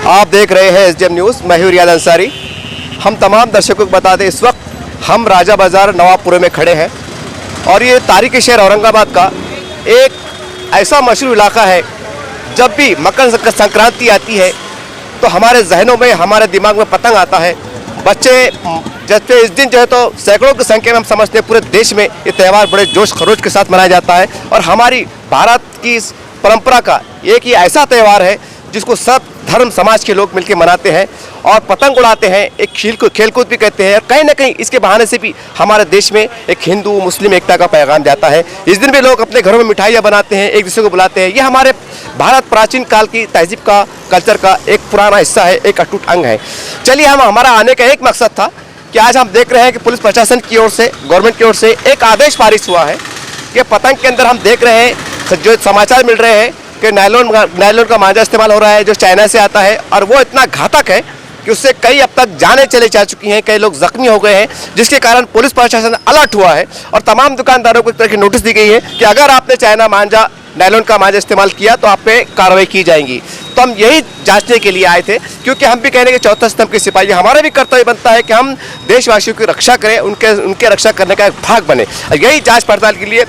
आप देख रहे हैं एसडीएम न्यूज़। मैं हूं रियाद अंसारी। हम तमाम दर्शकों को बता दें, इस वक्त हम राजा बाज़ार नवाबपुरे में खड़े हैं और ये तारीख़ी शहर औरंगाबाद का एक ऐसा मशहूर इलाका है। जब भी मकर संक्रांति आती है तो हमारे जहनों में, हमारे दिमाग में पतंग आता है। बच्चे जैसे इस दिन जो है तो सैकड़ों की संख्या में हम समझते हैं पूरे देश में ये त्यौहार बड़े जोश खरोश के साथ मनाया जाता है। और हमारी भारत की इस परंपरा का एक ही ऐसा त्यौहार है जिसको सब धर्म समाज के लोग मिलकर मनाते हैं और पतंग उड़ाते हैं। एक खेलकूद भी कहते हैं और कहीं ना कहीं इसके बहाने से भी हमारे देश में एक हिंदू मुस्लिम एकता का पैगाम जाता है। इस दिन भी लोग अपने घरों में मिठाइयाँ बनाते हैं, एक दूसरे को बुलाते हैं। ये हमारे भारत प्राचीन काल की तहजीब का, कल्चर का एक पुराना हिस्सा है, एक अटूट अंग है। चलिए, हमारा आने का एक मकसद था कि आज हम देख रहे हैं कि पुलिस प्रशासन की ओर से, गवर्नमेंट की ओर से एक आदेश पारित हुआ है कि पतंग के अंदर हम देख रहे हैं, जो समाचार मिल रहे हैं कि नायलॉन का मांझा इस्तेमाल हो रहा है जो चाइना से आता है और वो इतना घातक है कि उससे कई अब तक जानें चले जा चुकी हैं, कई लोग जख्मी हो गए हैं, जिसके कारण पुलिस प्रशासन अलर्ट हुआ है और तमाम दुकानदारों को एक तरह की नोटिस दी गई है कि अगर आपने चाइना मांझा, नायलॉन का मांझा इस्तेमाल किया तो आप पे कार्रवाई की जाएगी। तो हम यही जांचने के लिए आए थे, क्योंकि हम भी कहने के चौथे स्तंभ के सिपाही, हमारा भी कर्तव्य बनता है कि हम देशवासियों की रक्षा करें, उनके रक्षा करने का एक भाग बने। यही जाँच पड़ताल के लिए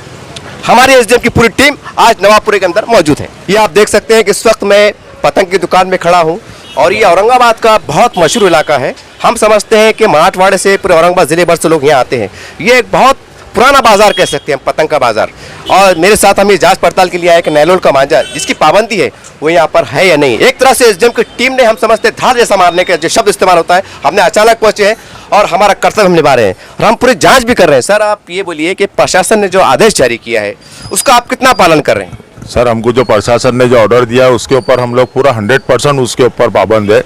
हमारी एसडीएम की पूरी टीम आज नवाबपुरे के अंदर मौजूद है। ये आप देख सकते हैं कि इस वक्त मैं पतंग की दुकान में खड़ा हूँ और ये औरंगाबाद का बहुत मशहूर इलाका है। हम समझते हैं कि मराठवाड़े से पूरे औरंगाबाद जिले भर से लोग यहाँ आते हैं। ये एक बहुत पुराना बाजार कह सकते हैं हम, पतंग का बाजार। और मेरे साथ हम ये जांच पड़ताल के लिए आए कि नायलॉन का मांझा जिसकी पाबंदी है वो यहाँ पर है या नहीं। एक तरह से एसडीएम की टीम ने, हम समझते हैं धार जैसा मारने का जो शब्द इस्तेमाल होता है, हमने अचानक पहुंचे हैं और हमारा कर्तव्य हम निभा रहे हैं और हम पूरी जांच भी कर रहे हैं। सर, आप ये बोलिए कि प्रशासन ने जो आदेश जारी किया है उसका आप कितना पालन कर रहे हैं? सर, हमको जो प्रशासन ने जो ऑर्डर दिया है उसके ऊपर हम लोग पूरा 100% उसके ऊपर पाबंद है।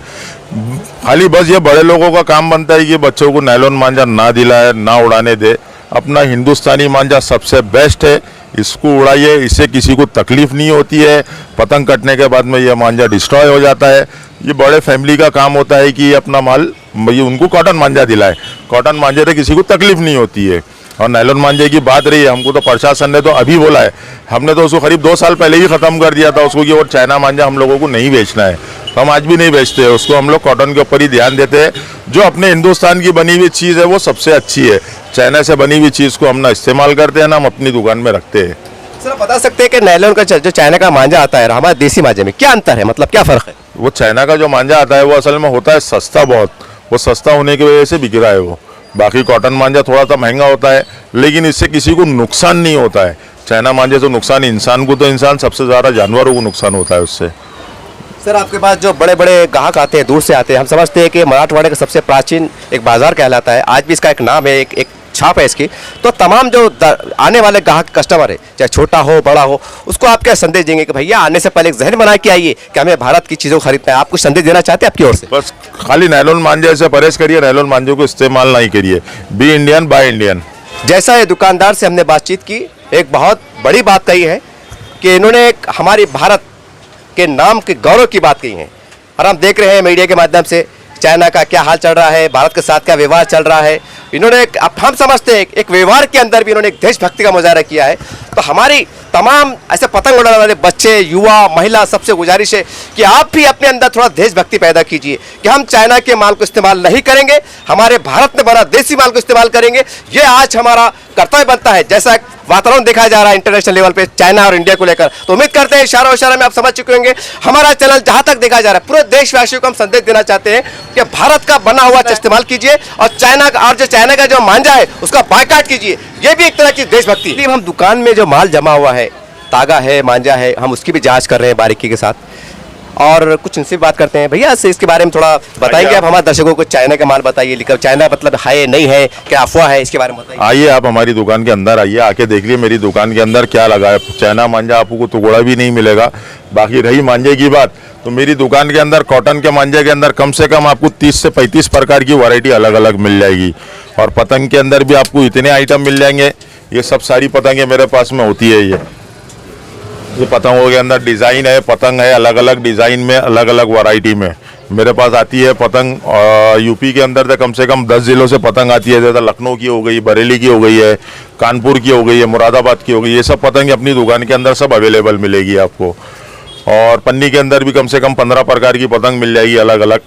खाली बस ये बड़े लोगों का काम बनता है कि बच्चों को नायलॉन मांझा ना दिलाए, ना उड़ाने दे। अपना हिंदुस्तानी मांझा सबसे बेस्ट है, इसको उड़ाइए, इससे किसी को तकलीफ नहीं होती है। पतंग कटने के बाद में ये मांझा डिस्ट्रॉय हो जाता है। ये बड़े फैमिली का काम होता है कि अपना माल, ये उनको कॉटन मांझा दिलाए। कॉटन मांझे से किसी को तकलीफ नहीं होती है। और नायलॉन मांझे की बात रही है, हमको तो प्रशासन ने तो अभी बोला है, हमने तो उसको करीब 2 साल पहले ही ख़त्म कर दिया था उसको कि वो चाइना मांझा हम लोगों को नहीं बेचना है। तो हम आज भी नहीं बेचते हैं उसको, हम लोग कॉटन के ऊपर ही ध्यान देते हैं। जो अपने हिंदुस्तान की बनी हुई चीज़ है वो सबसे अच्छी है। चाइना से बनी हुई चीज़ को हम ना इस्तेमाल करते हैं, ना हम अपनी दुकान में रखते हैं। सर, बता सकते हैं कि नायलॉन का जो चाइना का मांझा आता है और हमारे देसी मांझे में क्या अंतर है, मतलब क्या फ़र्क है? वो चाइना का जो मांझा आता है वो असल में होता है सस्ता बहुत, वो सस्ता होने की वजह से बिक रहा है वो। बाकी कॉटन मांझा थोड़ा सा महंगा होता है, लेकिन इससे किसी को नुकसान नहीं होता है। चाइना मांझे तो नुकसान इंसान को, तो इंसान सबसे ज़्यादा जानवरों को नुकसान होता है उससे। सर, आपके पास जो बड़े बड़े ग्राहक आते हैं, दूर से आते हैं, हम समझते हैं कि मराठवाड़े का सबसे प्राचीन एक बाजार कहलाता है। आज भी इसका एक नाम है, एक छाप है इसकी। तो तमाम जो आने वाले ग्राहक कस्टमर है, चाहे छोटा हो बड़ा हो, उसको आप क्या संदेश देंगे कि भैया आने से पहले एक जहन बना के आइए कि हमें भारत की चीज़ों को खरीदना है? आप कुछ संदेश देना चाहते हैं आपकी ओर से? बस खाली नायलॉन मांझे से परहेज करिए, नायलॉन मांझे को इस्तेमाल नहीं करिए। Be Indian buy Indian. जैसा ये दुकानदार से हमने बातचीत की, एक बहुत बड़ी बात कही है कि इन्होंने हमारी भारत के नाम के गौरव की बात कही है। और हम देख रहे हैं मीडिया के माध्यम से चाइना का क्या हाल चल रहा है, भारत के साथ क्या व्यवहार चल रहा है। इन्होंने हम समझते हैं एक व्यवहार के अंदर भी इन्होंने एक देशभक्ति का मुजाहरा किया है। तो हमारी तमाम ऐसे पतंग उड़ाने वाले बच्चे, युवा, महिला, सबसे गुजारिश है कि आप भी अपने अंदर थोड़ा देशभक्ति पैदा कीजिए कि हम चाइना के माल को इस्तेमाल नहीं करेंगे, हमारे भारत में बना देसी माल को इस्तेमाल करेंगे। ये आज हमारा कर्तव्य बनता है। जैसा वातावरण देखा जा रहा है इंटरनेशनल लेवल पे चाइना और इंडिया को लेकर, तो उम्मीद करते हैं इशारा में आप समझ चुके होंगे। हमारा चैनल जहां तक देखा जा रहा है, पूरे देशवासियों को हम संदेश देना चाहते हैं कि भारत का बना हुआ इस्तेमाल कीजिए और चाइना का जो मांझा है उसका बायकॉट कीजिए। ये भी एक तरह की देशभक्ति। हम दुकान में जो माल जमा हुआ है, तागा है, मांझा है, हम उसकी भी जांच कर रहे हैं बारीकी के साथ और कुछ इनसे बात करते हैं। भैया से इसके बारे में थोड़ा बताएंगे आप हमारे दर्शकों को? चाइना का माल बताइए, लिखा चाइना मतलब है नहीं है, क्या अफवाह है, इसके बारे में बताइए। आइए आप हमारी दुकान के अंदर आइए, आके देख लीजिए मेरी दुकान के अंदर क्या लगा है। चाइना मांझा आपको टुकड़ा भी नहीं मिलेगा। बाकी रही मांझे की बात, तो मेरी दुकान के अंदर कॉटन के मांझे के अंदर कम से कम आपको 30 से 35 प्रकार की वैरायटी अलग अलग मिल जाएगी। और पतंग के अंदर भी आपको इतने आइटम मिल जाएंगे। ये सब सारी पतंगें मेरे पास में होती है। ये पतंगों के अंदर डिज़ाइन है, पतंग है अलग अलग डिज़ाइन में, अलग अलग वैरायटी में मेरे पास आती है पतंग। यूपी के अंदर तो कम से कम 10 जिलों से पतंग आती है। जैसे लखनऊ की हो गई, बरेली की हो गई है, कानपुर की हो गई है, मुरादाबाद की हो गई। ये सब पतंग अपनी दुकान के अंदर सब अवेलेबल मिलेगी आपको। और पन्नी के अंदर भी कम से कम 15 प्रकार की पतंग मिल जाएगी अलग अलग।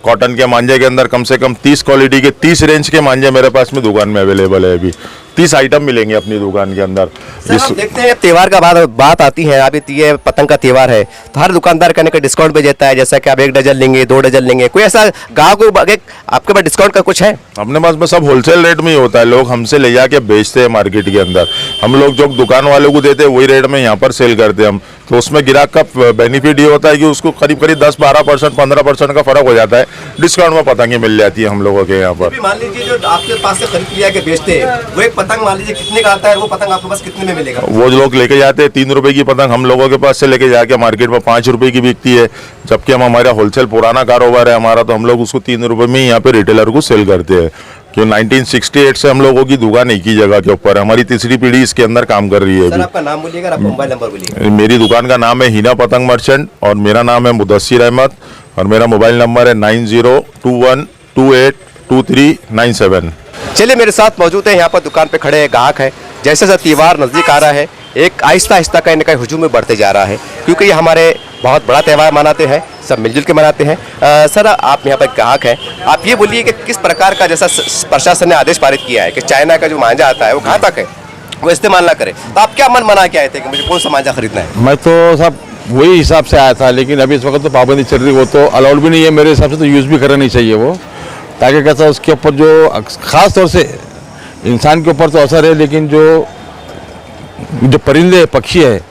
कॉटन के मांझे के अंदर कम से कम 30 क्वालिटी के 30 रेंज के मांझे मेरे पास में दुकान में अवेलेबल है। अभी 30 आइटम मिलेंगे अपनी दुकान के अंदर। सर हम देखते हैं त्योहार का बात आती है, अभी ये पतंग का त्योहार है तो हर दुकानदार कहने का डिस्काउंट पे देता है, जैसा कि आप 1 डजन लेंगे 2 डजन लेंगे, कोई ऐसा ग्राहक आपके पास डिस्काउंट का कुछ है? अपने पास में सब होलसेल रेट में ही होता है, लोग हमसे ले जाके बेचते हैं मार्केट के अंदर। हम लोग जो दुकान वालों को देते हैं वही रेट में यहाँ पर सेल करते हैं हम। तो उसमें ग्राहक का बेनिफिट ये होता है कि उसको करीब करीब 10-12% 15% का फर्क हो जाता है, डिस्काउंट में पतंगें मिल जाती है हम लोगों के यहाँ पर। मान लीजिए जो आपके पास से खरीद लिया के बेचते हैं वो एक पतंग मान लीजिए कितने का आता है, वो पतंग आपके पास कितने में मिलेगा? वो लोग लेके जाते हैं 3 रुपए की पतंग हम लोगों के पास से लेके जाके मार्केट में 5 रुपए की बिकती है, जबकि हम हमारा होलसेल पुराना कारोबार है हमारा, तो हम लोग उसको 3 रुपए में ही यहाँ पे रिटेलर को सेल करते हैं। कि 1968 से हम लोगों की दुकान एक ही जगह के ऊपर है, हमारी तीसरी पीढ़ी इसके अंदर काम कर रही है। सर आपका नाम बोलिएगा, आपका मोबाइल नंबर बोलिएगा। मेरी दुकान का नाम है हीना पतंग मर्चेंट और मेरा नाम है मुदस्सिर अहमद और मेरा मोबाइल नंबर है 9021282397। चलिए मेरे साथ मौजूद है, यहाँ पर दुकान पे खड़े हैं, ग्राहक है। जैसे जैसे त्योहार नज़दीक आ रहा है एक आहिस्ता आहिस्ता कहीं ना कहीं हुजूम में बढ़ते जा रहा है, क्योंकि ये हमारे बहुत बड़ा त्यौहार मनाते हैं, सब मिलजुल के मनाते हैं। सर आप यहाँ पर ग्राहक हैं, आप ये बोलिए कि किस प्रकार का जैसा प्रशासन ने आदेश पारित किया है कि चाइना का जो मांझा आता है वो घातक है, वो इस्तेमाल ना करें, तो आप क्या मन बना के आए थे कि मुझे कौन सा मांझा खरीदना है? मैं तो साहब वही हिसाब से आया था, लेकिन अभी इस वक्त तो पाबंदी चल रही, वो तो अलाउड भी नहीं है मेरे हिसाब से, तो यूज़ भी करना नहीं चाहिए वो, ताकि कैसा उसके ऊपर जो ख़ास तौर से इंसान के ऊपर तो असर है, लेकिन जो परिंदे पक्षी है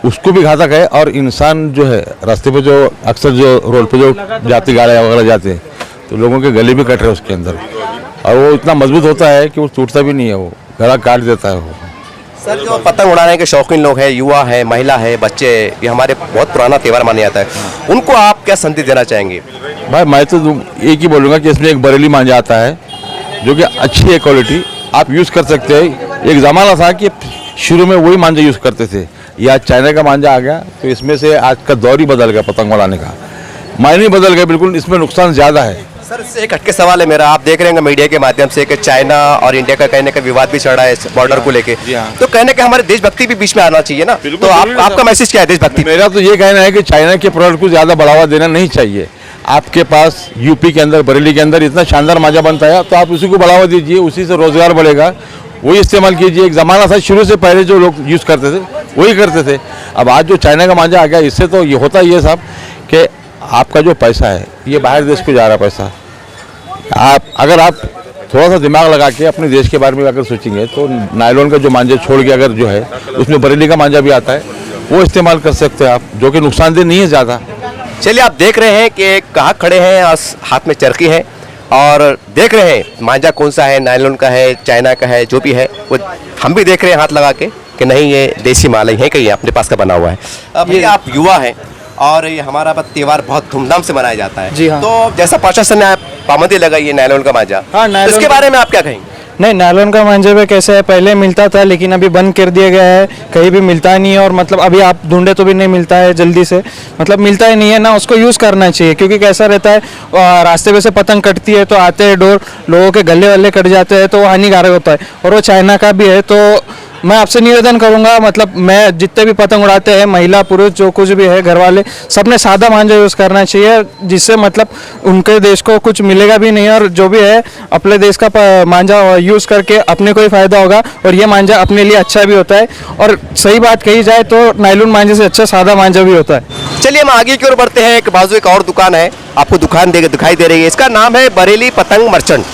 उसको भी घातक है। और इंसान जो है रास्ते पे जो अक्सर जो रोड पे जो जाती गाड़ियाँ वगैरह जाते हैं तो लोगों के गले भी कट रहे हैं उसके अंदर, और वो इतना मजबूत होता है कि वो टूटता भी नहीं है, वो गला काट देता है वो। सर जो पतंग उड़ाने के शौकीन लोग हैं, युवा है, महिला है, बच्चे, ये हमारे बहुत पुराना त्यौहार माना जाता है, उनको आप क्या संदेश देना चाहेंगे? भाई मैं तो एक ही बोलूँगा कि इसमें एक बरेली मांझा आता है जो कि अच्छी है क्वालिटी, आप यूज़ कर सकते हैं। एक ज़माना था कि शुरू में वही मांझा यूज़ करते थे, ये आज चाइना का मांझा आ गया तो इसमें से आज का दौर ही बदल गया, पतंग उड़ाने का मायने बदल गए बिल्कुल, इसमें नुकसान ज़्यादा है। सर इससे एक हटके सवाल है मेरा, आप देख रहे हैं मीडिया के माध्यम से कि चाइना और इंडिया का कहने का विवाद भी चढ़ा है बॉर्डर को लेके, तो कहने का हमारे देशभक्ति भी बीच में आना चाहिए ना, तो आपका मैसेज क्या है देशभक्ति? मेरा तो ये कहना है कि चाइना के प्रोडक्ट को ज़्यादा बढ़ावा देना नहीं चाहिए। आपके पास यूपी के अंदर बरेली के अंदर इतना शानदार मांझा बनता है तो आप उसी को बढ़ावा दीजिए, उसी से रोजगार बढ़ेगा, वही इस्तेमाल कीजिए। एक ज़माना था शुरू से पहले जो लोग यूज़ करते थे वही करते थे, अब आज जो चाइना का मांझा आ गया इससे तो ये होता ही है साहब कि आपका जो पैसा है ये बाहर देश को जा रहा पैसा। अगर आप थोड़ा सा दिमाग लगा के अपने देश के बारे में अगर सोचेंगे तो नायलॉन का जो मांझा छोड़ के अगर जो है उसमें बरेली का मांझा भी आता है वो इस्तेमाल कर सकते हैं आप, जो कि नुकसानदेह नहीं है ज़्यादा। चलिए आप देख रहे हैं कि एक ग्राहक खड़े हैं और हाथ में चरखी है और देख रहे हैं मांझा कौन सा है, नायलॉन का है, चाइना का है, जो भी है वो हम भी देख रहे हैं हाथ लगा के कि नहीं ये देसी माल ही है कि ये अपने पास का बना हुआ है। अब ये आप युवा हैं और ये हमारा त्यौहार बहुत धूमधाम से मनाया जाता है। जी हाँ। तो जैसा प्रशासन ने पाबंदी लगाई है नायलॉन का मांझा, हाँ, नायलॉन इसके बारे में आप क्या कहेंगे? नहीं, नायलॉन का मांझे पे कैसे है, पहले मिलता था लेकिन अभी बंद कर दिया गया है, कहीं भी मिलता नहीं है, और मतलब अभी आप ढूंढे तो भी नहीं मिलता है जल्दी से, मतलब मिलता ही नहीं है ना, उसको यूज़ करना चाहिए। क्योंकि कैसा रहता है रास्ते में से पतंग कटती है तो आते हैं डोर, लोगों के गले वल्ले कट जाते हैं तो वो हानिकारक होता है, और वो चाइना का भी है। तो मैं आपसे निवेदन करूंगा, मतलब मैं जितने भी पतंग उड़ाते हैं महिला पुरुष जो कुछ भी है घर वाले सबने सादा मांझा यूज़ करना चाहिए, जिससे मतलब उनके देश को कुछ मिलेगा भी नहीं, और जो भी है अपने देश का मांझा यूज़ करके अपने को ही फायदा होगा, और ये मांझा अपने लिए अच्छा भी होता है। और सही बात कही जाए तो नायलॉन मांझे से अच्छा सादा मांझा भी होता है। चलिए हम आगे की ओर बढ़ते हैं, एक बाजू एक और दुकान है, आपको दुकान दिखाई दे रही है, इसका नाम है बरेली पतंग मर्चेंट।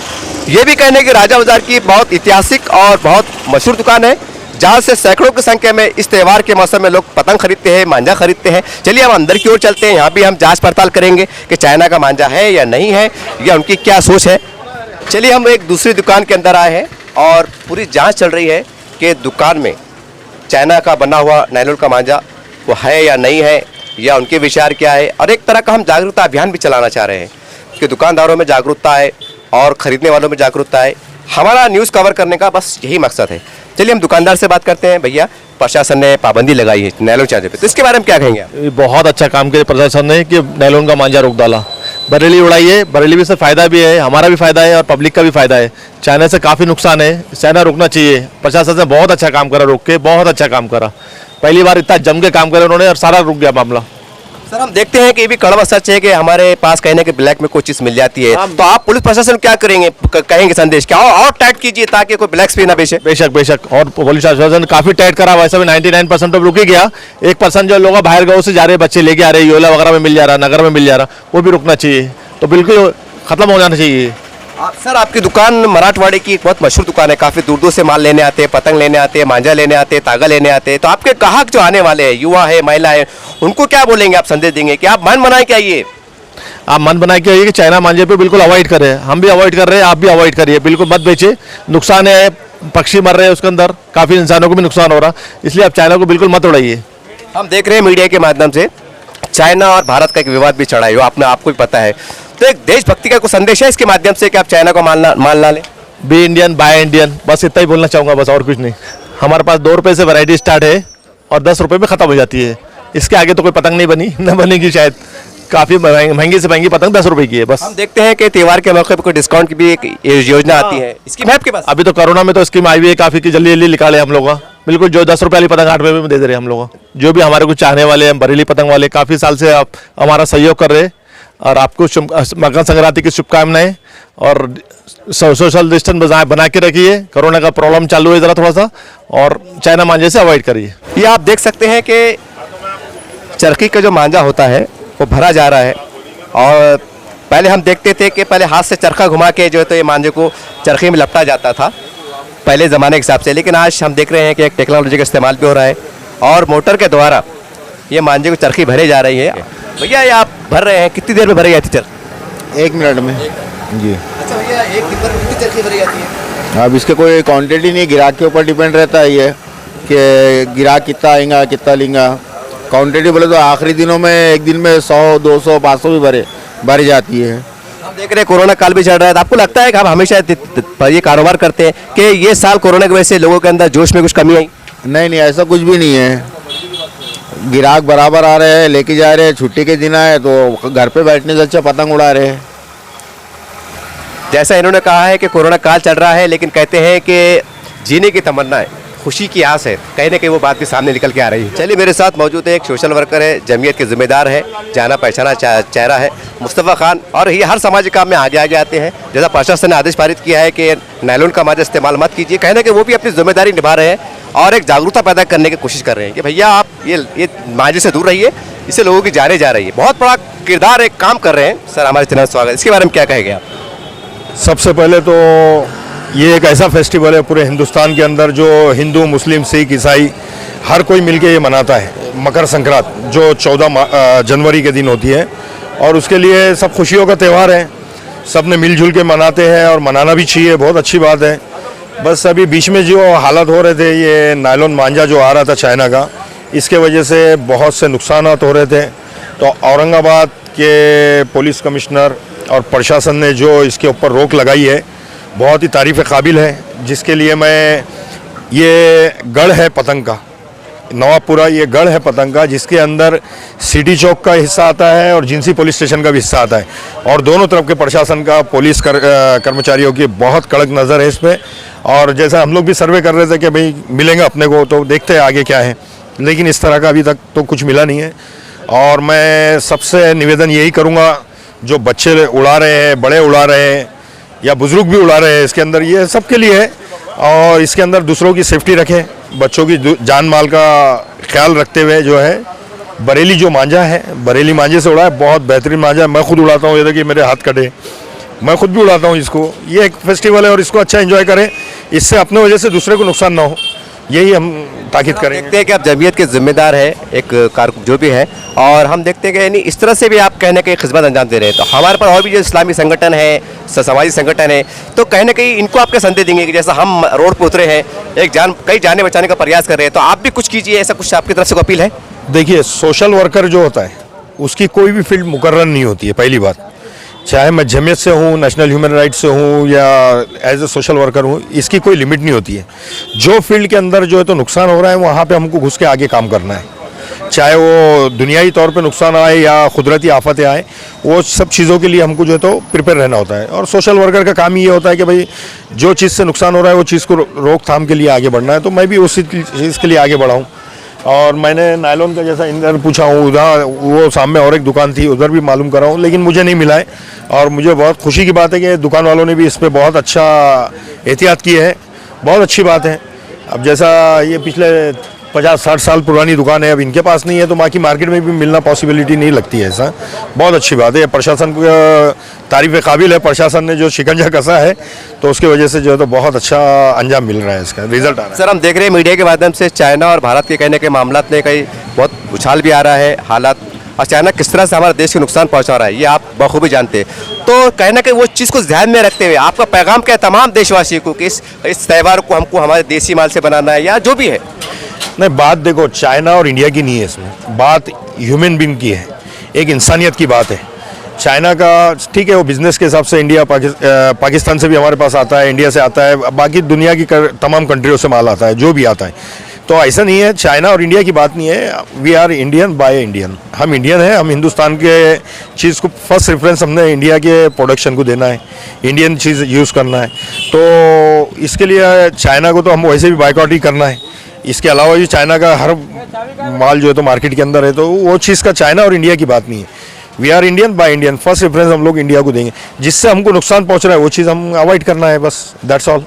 ये भी कहने की राजा बाजार की बहुत ऐतिहासिक और बहुत मशहूर दुकान है, जहाँ से सैकड़ों की संख्या में इस त्यौहार के मौसम में लोग पतंग खरीदते हैं, मांझा खरीदते हैं। चलिए हम अंदर की ओर चलते हैं, यहाँ भी हम जांच पड़ताल करेंगे कि चाइना का मांझा है या नहीं है, या उनकी क्या सोच है। चलिए हम एक दूसरी दुकान के अंदर आए हैं और पूरी जांच चल रही है कि दुकान में चाइना का बना हुआ नायलॉन का मांझा वो है या नहीं है, या उनके विचार क्या है। और एक तरह का हम जागरूकता अभियान भी चलाना चाह रहे हैं कि दुकानदारों में जागरूकता है और ख़रीदने वालों में जागरूकता है। हमारा न्यूज़ कवर करने का बस यही मकसद है। चलिए हम दुकानदार से बात करते हैं। भैया, प्रशासन ने पाबंदी लगाई है नायलॉन चांजे पे, तो इसके बारे में क्या कहेंगे आप? बहुत अच्छा काम किया प्रशासन ने कि नायलॉन का मांझा रोक डाला। बरेली उड़ाई है, बरेली में से फ़ायदा भी है, हमारा भी फ़ायदा है और पब्लिक का भी फ़ायदा है। चाइना से काफ़ी नुकसान है, चाइना रोकना चाहिए। प्रशासन ने बहुत अच्छा काम करा, रोक के बहुत अच्छा काम करा। पहली बार इतना जम के काम करे उन्होंने और सारा रुक गया मामला। सर हम देखते हैं कि ये भी कड़वा सच है कि हमारे पास कहने के ब्लैक में कोई चीज़ मिल जाती है, तो आप पुलिस प्रशासन को क्या करेंगे, कहेंगे संदेश क्या और टाइट कीजिए ताकि कोई ब्लैक्स भी ना बेचे। बेशक बेशक, और पुलिस प्रशासन काफी टाइट करा, वैसे भी 99% तो रुक ही गया। 1% जो लोग बाहर गाँव से जा रहे बच्चे लेके आ रहे, योला वगैरह में मिल जा रहा, नगर में मिल जा रहा, वो भी रुकना चाहिए, तो बिल्कुल खत्म हो जाना चाहिए। सर आपकी दुकान मराठवाड़े की एक बहुत मशहूर दुकान है, काफ़ी दूर दूर से माल लेने आते हैं, पतंग लेने आते हैं, मांझा लेने आते हैं, तागा लेने आते हैं, तो आपके ग्राहक जो आने वाले हैं, युवा है, महिला है, उनको क्या बोलेंगे, आप संदेश देंगे कि आप मन बनाए क्या ये? आप मन बना के आइए कि चाइना मांझे पे बिल्कुल अवॉइड करें, हम भी अवॉइड कर रहे हैं, आप भी अवॉइड करिए, बिल्कुल मत बेचिए, नुकसान है, पक्षी मर रहे हैं उसके अंदर, काफ़ी इंसानों को भी नुकसान हो रहा, इसलिए आप चाइना को बिल्कुल मत उड़ाइए। हम देख रहे हैं मीडिया के माध्यम से चाइना और भारत का एक विवाद भी चढ़ा है, वो आपको भी पता है, तो एक देशभक्ति का कोई संदेश है इसके माध्यम से कि आप चाइना को मान ना लें? बी इंडियन बाय इंडियन, बस इतना ही बोलना चाहूँगा, बस और कुछ नहीं। हमारे पास 2 रुपये से वैरायटी स्टार्ट है और 10 रुपये में ख़त्म हो जाती है, इसके आगे तो कोई पतंग नहीं बनी, न बनेगी शायद, काफ़ी महंगी से महंगी पतंग 10 रुपये की है बस। हम देखते हैं कि त्योहार के मौके पर कोई डिस्काउंट की भी एक योजना आती है, स्कीम है आपके पास? अभी तो कोरोना में तो स्कीम आई हुई है काफ़ी की, जल्दी जल्दी निकाले हम लोग का, बिल्कुल जो 10 रुपये वाली पतंग 8 रुपये में दे दे रहे हैं हम लोग, जो भी हमारे कुछ चाहने वाले हैं, बरेली पतंग वाले काफ़ी साल से आप हमारा सहयोग कर रहे हैं, और आपको मकर संक्रांति की शुभकामनाएं, और सोशल डिस्टेंस बना के रखिए, कोरोना का प्रॉब्लम चालू है ज़रा थोड़ा सा, और चाइना मांझे से अवॉइड करिए। ये आप देख सकते हैं कि चरखी का जो मांझा होता है वो भरा जा रहा है, और पहले हम देखते थे कि पहले हाथ से चरखा घुमा के जो है तो ये मांझे को चरखी में लपटा जाता था पहले ज़माने के हिसाब से, लेकिन आज हम देख रहे हैं कि एक टेक्नोलॉजी का इस्तेमाल भी हो रहा है और मोटर के द्वारा ये मांझे को चरखी भरे जा रही है। भैया ये आप भर रहे हैं, कितनी देर में भरी जाती चरखी? 1 मिनट में जी। अच्छा भैया, एक दिन भर कितनी चरखी भरी जाती है? अब इसके कोई क्वांटिटी नहीं, ग्राहक के ऊपर डिपेंड रहता है ये कि ग्राहक कितना आएगा कितना लेगा। क्वांटिटी बोले तो आखिरी दिनों में एक दिन में 100, 200, 500 भी भरी जाती है। हम देख रहे हैं कोरोना काल भी चल रहा है, तो आपको लगता है कि आप हमेशा ये कारोबार करते हैं कि ये साल कोरोना की वजह से लोगों के अंदर जोश में कुछ कमी आई? नहीं नहीं, ऐसा कुछ भी नहीं है, ग्राहक बराबर आ रहे हैं, लेके जा रहे हैं, छुट्टी के दिन आए तो घर पे बैठने से अच्छा पतंग उड़ा रहे हैं। जैसा इन्होंने कहा है कि कोरोना काल चल रहा है, लेकिन कहते हैं कि जीने की तमन्ना है, खुशी की आस है, कहीं ना कहीं वो बात भी सामने निकल के आ रही है। चलिए मेरे साथ मौजूद है एक सोशल वर्कर है, जमीयत के जिम्मेदार है, जाना पहचाना चेहरा है मुस्तफ़ा खान, और ये हर सामाजिक काम में आगे आते हैं। जैसा प्रशासन ने आदेश पारित किया है कि नायलॉन का मांझा इस्तेमाल मत कीजिए, कहीं ना कहीं वो भी अपनी जिम्मेदारी निभा रहे हैं और एक जागरूकता पैदा करने की कोशिश कर रहे हैं कि भैया आप ये मांझे से दूर रहिए, इससे लोगों की जाने जा रही है। बहुत बड़ा किरदार एक काम कर रहे हैं सर, हमारे चैनल स्वागत, इसके बारे में क्या कहेंगे आप? सबसे पहले तो ये एक ऐसा फेस्टिवल है पूरे हिंदुस्तान के अंदर जो हिंदू, मुस्लिम, सिख, ईसाई हर कोई मिलके ये मनाता है। मकर संक्रांति जो 14 जनवरी के दिन होती है, और उसके लिए सब खुशियों का त्यौहार है, सब ने मिलजुल के मनाते हैं और मनाना भी चाहिए, बहुत अच्छी बात है। बस अभी बीच में जो हालात हो रहे थे, ये नायलॉन मांझा जो आ रहा था चाइना का, इसके वजह से बहुत से नुकसान हो रहे थे, तो औरंगाबाद के पुलिस कमिश्नर और प्रशासन ने जो इसके ऊपर रोक लगाई है बहुत ही तारीफ़ काबिल है, जिसके लिए मैं, ये गढ़ है पतंग का, नवापुरा ये गढ़ है पतंग का, जिसके अंदर सिटी चौक का हिस्सा आता है और जिंसी पुलिस स्टेशन का भी हिस्सा आता है, और दोनों तरफ के प्रशासन का, पुलिस कर्मचारियों की बहुत कड़क नज़र है इस पर। और जैसा हम लोग भी सर्वे कर रहे थे कि भाई मिलेंगे अपने को, तो देखते हैं आगे क्या है, लेकिन इस तरह का अभी तक तो कुछ मिला नहीं है। और मैं सबसे निवेदन यही करूँगा, जो बच्चे उड़ा रहे हैं, बड़े उड़ा रहे हैं या बुज़ुर्ग भी उड़ा रहे हैं, इसके अंदर ये सबके लिए है, और इसके अंदर दूसरों की सेफ्टी रखें, बच्चों की जान माल का ख्याल रखते हुए जो है, बरेली जो मांझा है, बरेली मांझे से उड़ा है, बहुत बेहतरीन मांझा है, मैं खुद उड़ाता हूँ, ये देखिए मेरे हाथ कटे, मैं खुद भी उड़ाता हूँ इसको। ये एक फेस्टिवल है और इसको अच्छा एंजॉय करें, इससे अपने वजह से दूसरे को नुकसान ना हो, यही हम ताकीद करेंगे। देखते हैं कि आप जमीयत के जिम्मेदार है, एक कार जो भी है, और हम देखते हैं कि यानी इस तरह से भी आप कहने की खिदमत अंजाम दे रहे हैं। तो हमारे पास और भी जो इस्लामी संगठन है, सामाजिक संगठन है, तो कहीं ना कहीं इनको आपके संदेश देंगे कि जैसा हम रोड पर उतरे हैं, कई जाने बचाने का प्रयास कर रहे हैं, तो आप भी कुछ कीजिए, ऐसा कुछ आपकी तरफ से अपील है? देखिए, सोशल वर्कर जो होता है उसकी कोई भी फील्ड मुकर्रर नहीं होती है, पहली बात, चाहे मैं जमीयत से हूँ, नेशनल ह्यूमन राइट्स से हूँ या एज ए सोशल वर्कर हूँ, इसकी कोई लिमिट नहीं होती है। जो फील्ड के अंदर जो है तो नुकसान हो रहा है, वहाँ पे हमको घुस के आगे काम करना है, चाहे वो दुनियाई तौर पे नुकसान आए या कुदरती आफतें आए, वो सब चीज़ों के लिए हमको जो है तो प्रिपेयर रहना होता है। और सोशल वर्कर का काम ये होता है कि भाई जो चीज़ से नुकसान हो रहा है वो चीज़ को रोकथाम के लिए आगे बढ़ना है, तो मैं भी उसी चीज़ के लिए आगे बढ़ा हूँ। और मैंने नायलॉन का जैसा इधर पूछा हूँ, उधर वो सामने और एक दुकान थी, उधर भी मालूम करा हूँ, लेकिन मुझे नहीं मिला है। और मुझे बहुत खुशी की बात है कि दुकान वालों ने भी इस पर बहुत अच्छा एहतियात की है, बहुत अच्छी बात है। अब जैसा ये पिछले 50-60 साल पुरानी दुकान है, अब इनके पास नहीं है तो बाकी मार्केट में भी मिलना पॉसिबिलिटी नहीं लगती है। ऐसा बहुत अच्छी बात है, प्रशासन को तारीफ़ काबिल है। प्रशासन ने जो शिकंजा कसा है तो उसकी वजह से जो है तो बहुत अच्छा अंजाम मिल रहा है, इसका रिजल्ट आ रहा है। सर हम देख रहे हैं मीडिया के माध्यम से चाइना और भारत के कहने के मामलात में कई बहुत उछाल भी आ रहा है हालात, और चाइना किस तरह से हमारे देश को नुकसान पहुंचा रहा है ये आप बखूबी जानते हैं। तो कहीं ना कहीं वो चीज़ को ध्यान में रखते हुए आपका पैगाम क्या है तमाम देशवासियों को कि इस त्यौहार को हमको हमारे देसी माल से बनाना है या जो भी है? नहीं, बात देखो चाइना और इंडिया की नहीं है, इसमें बात ह्यूमन बीइंग की है, एक इंसानियत की बात है। चाइना का ठीक है, वो बिजनेस के हिसाब से इंडिया पाकिस्तान से भी हमारे पास आता है, इंडिया से आता है, बाकी दुनिया की तमाम कंट्रियों से माल आता है, जो भी आता है। तो ऐसा नहीं है, चाइना और इंडिया की बात नहीं है। We are Indian buy Indian, हम इंडियन हैं, हम हिंदुस्तान के चीज़ को फर्स्ट रेफरेंस हमने इंडिया के प्रोडक्शन को देना है, इंडियन चीज़ यूज़ करना है। तो इसके लिए चाइना को तो हम वैसे भी बायकॉट ही करना है। इसके अलावा भी चाइना का हर माल जो है तो मार्केट के अंदर है, तो वो चीज़ का चाइना और इंडिया की बात नहीं है। We are Indian buy Indian, first reference हम लोग इंडिया को देंगे। जिससे हमको नुकसान पहुंच रहा है वो चीज़ हम अवॉइड करना है, बस दैट्स ऑल।